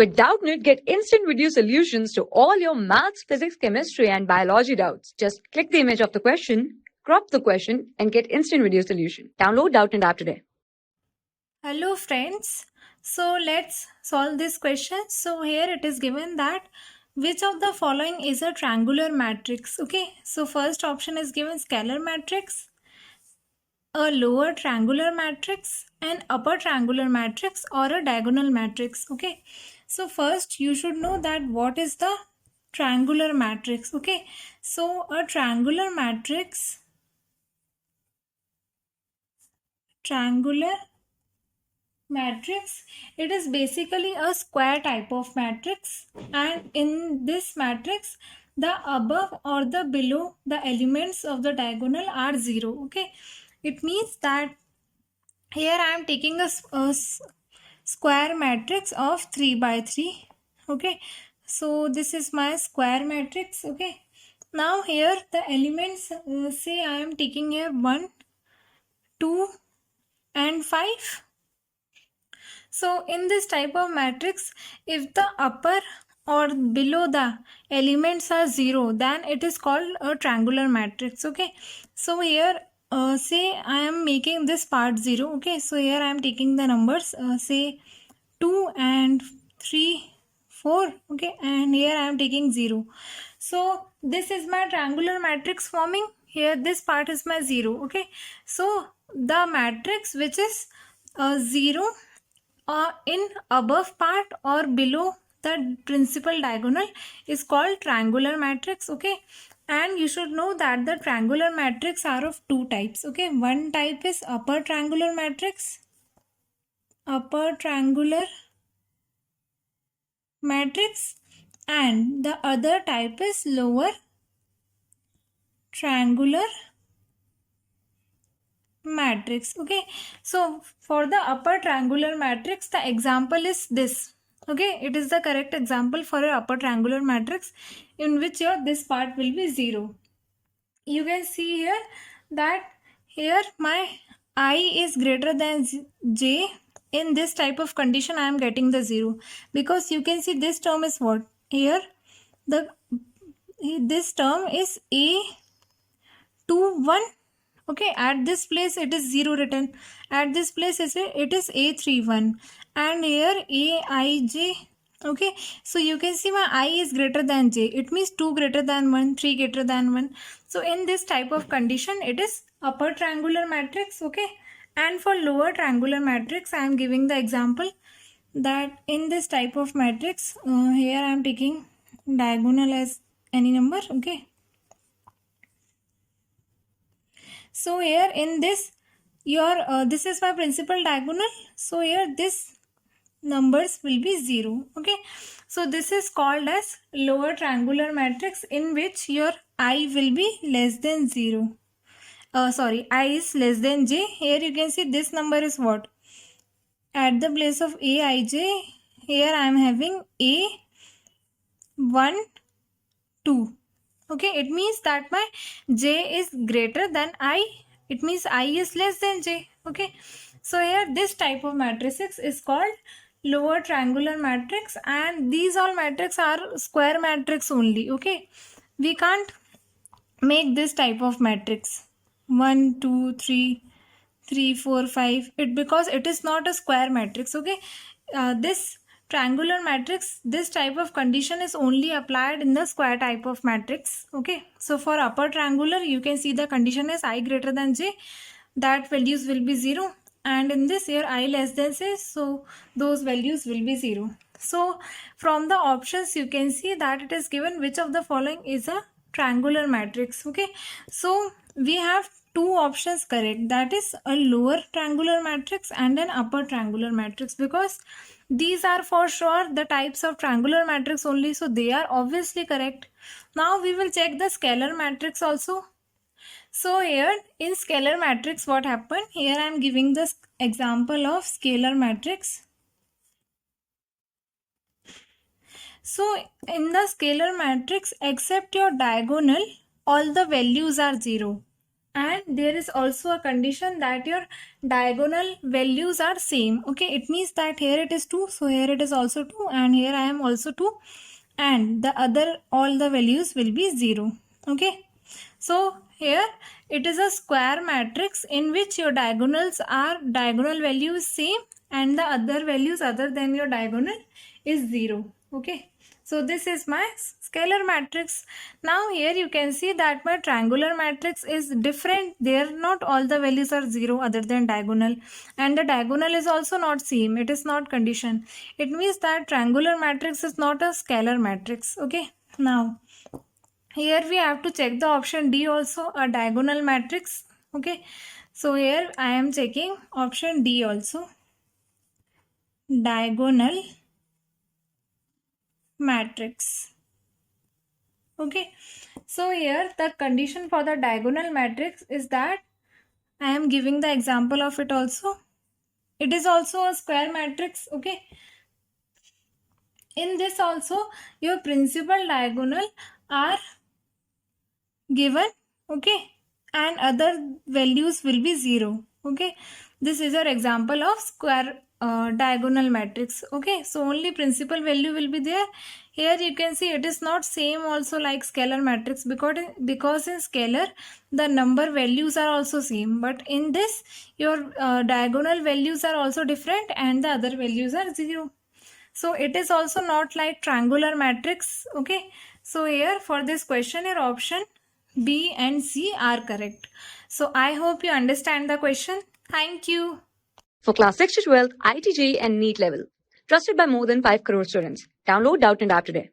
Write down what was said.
With Doubtnut, get instant video solutions to all your maths, physics, chemistry, and biology doubts. Just click the image of the question, crop the question, and get instant video solution. Download Doubtnut app today. Hello friends, so let's solve this question. So here it is given that which of the following is a triangular matrix. Okay, so first option is given scalar matrix, a lower triangular matrix, an upper triangular matrix, or a diagonal matrix. Okay, so first you should know that what is the triangular matrix. Okay, so a triangular matrix, it is basically a square type of matrix, and in this matrix the above or the below the elements of the diagonal are zero. Okay, it means that here I am taking a square matrix of 3 by 3. Okay, so this is my square matrix. Okay, now here the elements, say I am taking here 1, 2 and 5. So in this type of matrix, if the upper or below the elements are 0, then it is called a triangular matrix. Okay, so here say I am making this part 0. Okay, so here I am taking the numbers, say 2 and 3, 4. Okay, and here I am taking 0. So this is my triangular matrix forming. Here this part is my 0. Okay, so the matrix which is 0 in above part or below the principal diagonal is called triangular matrix. Okay, and you should know that the triangular matrix are of two types. Okay, one type is upper triangular matrix, and the other type is lower triangular matrix. Okay, so for the upper triangular matrix, the example is this. Okay, it is the correct example for a upper triangular matrix in which your this part will be 0. You can see here that here my I is greater than j. In this type of condition I am getting the 0, because you can see this term is what? Here this term is a 2 1. Okay, at this place it is 0 written, at this place it is a31, and here aij. Okay, so you can see my I is greater than j, it means 2 greater than 1, 3 greater than 1. So in this type of condition it is upper triangular matrix. Okay, and for lower triangular matrix I am giving the example that in this type of matrix, here I am taking diagonal as any number. Okay, so here in this your this is my principal diagonal, so here this numbers will be 0. Okay, so this is called as lower triangular matrix in which your I will be less than 0. Sorry, I is less than j. Here you can see this number is what? At the place of aij, here I am having a 1 2. Okay, it means that my j is greater than I. It means I is less than j. Okay, so here this type of matrices is called lower triangular matrix, and these all matrix are square matrix only. Okay, we can't make this type of matrix 1 2 3 3 4 5 it, because it is not a square matrix. Okay, this triangular matrix, this type of condition is only applied in the square type of matrix. Okay, so for upper triangular you can see the condition is I greater than j, that values will be 0, and in this here I less than j, so those values will be 0. So from the options you can see that it is given which of the following is a triangular matrix. Okay, so we have two options correct, that is a lower triangular matrix and an upper triangular matrix, because these are for sure the types of triangular matrix only, so they are obviously correct. Now we will check the scalar matrix also. So here in scalar matrix what happened, here I am giving this example of scalar matrix. So in the scalar matrix, except your diagonal, all the values are 0. and there is also a condition that your diagonal values are same. Okay, it means that here it is 2, so here it is also 2, and here I am also 2, and the other all the values will be 0. Okay, so here it is a square matrix in which your diagonal value is same and the other values other than your diagonal is 0. Okay, so this is my scalar matrix. Now here you can see that my triangular matrix is different. There not all the values are 0 other than diagonal, and the diagonal is also not same. It is not condition. It means that triangular matrix is not a scalar matrix. Okay, now here we have to check the option D also, a diagonal matrix. Okay, so here I am checking option D also, diagonal matrix. Okay, so here the condition for the diagonal matrix is that I am giving the example of it also. It is also a square matrix. Okay, in this also your principal diagonal are given. Okay, and other values will be 0. Okay, this is your example of square diagonal matrix. Okay, so only principal value will be there. Here you can see it is not same also like scalar matrix, because in scalar the number values are also same, but in this your diagonal values are also different and the other values are 0. So it is also not like triangular matrix. Okay, so here for this question your option B and C are correct. So I hope you understand the question. Thank you. For class 6 to 12, IIT JEE and NEET level. Trusted by more than 5 crore students. Download Doubtnut app today.